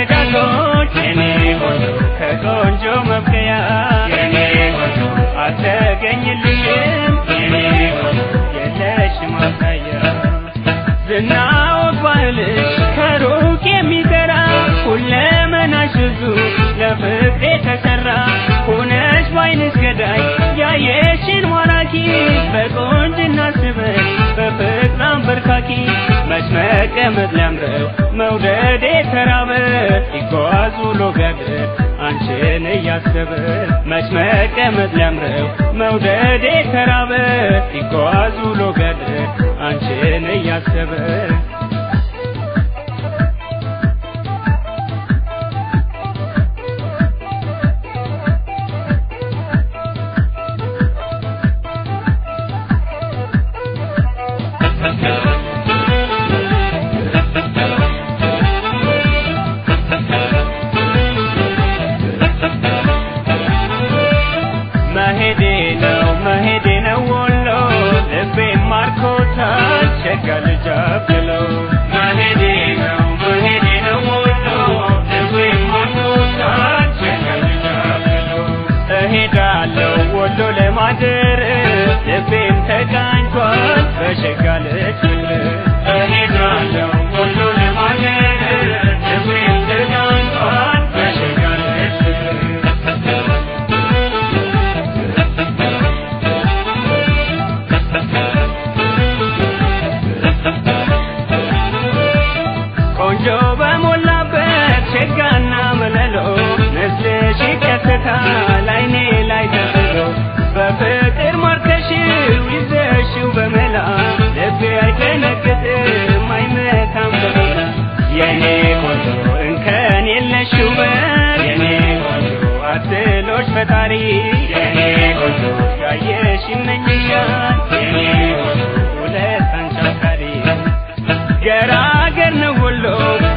ረዳቶች የኔ ሆኖ ከቆንጆ መብቀያ የኔ ሆኖ አልተገኘልሽም የኔ ሆኖ የለሽ ማሳያ ዝናው ባህልሽ ከሩቅ የሚጠራ ሁለመናሽ ብዙ ለፍቅር የተሰራ ሆነሽ ባይንሽ ገዳይ ያየሽን ማራኪ በቆንጅና ስበሽ በፍቅር አንበርካኪ መች መቀመጥ ሊያምረው መውደድ የተራበ ይጓዙ ሎጋገር አንቺን እያሰበ መች መቀመጥ ሊያምረው መውደድ የተራበ ይጓዙ ሎጋገር አንቺን እያሰበ መሄዴ ነው ወሎ ልቤን ማርኮታል ሸጋ ልጅ አብለው መሄዴ ነው ወሎ ልቤን ማርኮታል ሸጋ ልጅ አብለው እሄዳለሁ ወሎ ለማደር ልቤን ተቃኝቷል በሸጋ ልጅ ፍቅር እሄዳለሁ ወሎ ለማደር ልቤን ተቃኝቷል በሸጋ ልጅ ፍቅር ቆንጆ በሞላበት ሸጋና መለሎ ምስልሽ ይከተታል አይኔ ላይ ተስሎ በፍቅር ማርከሽው ይዘሽው በመላ ልቤ አይደነግጥም አይመታም በመላ የኔ ቆንጆ እንከን የለሽው በር የኔ ቆንጆ አትሎሽ ፈጣሪ የኔ ቆንጆ ያየሽ ይመኝሻል የኔ ቆንጆ ሁለት አንቺ አፍቃሪ ገራገር ነው ሁሉ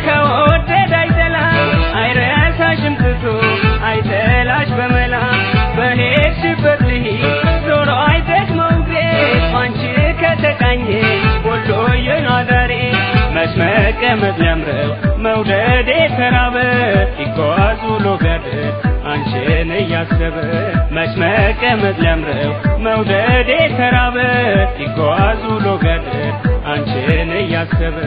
ከወደድ አይጠላም አይረሳሽም ትቶ አይጠላሽ በመላ በሄድሽበት ልሂድ ዞሮ አይደክመው እግሬ አንቺ ከተቃኘ ወሎዬ ናዳሬ መች መቀመጥ ሊያምረው መውደድ የተራበ ይጓዙ ሎጋገር አንቺን እያሰበ መች መቀመጥ ሊያምረው መውደድ የተራበ ይጓዙ ሎጋገር አንቺን እያሰበ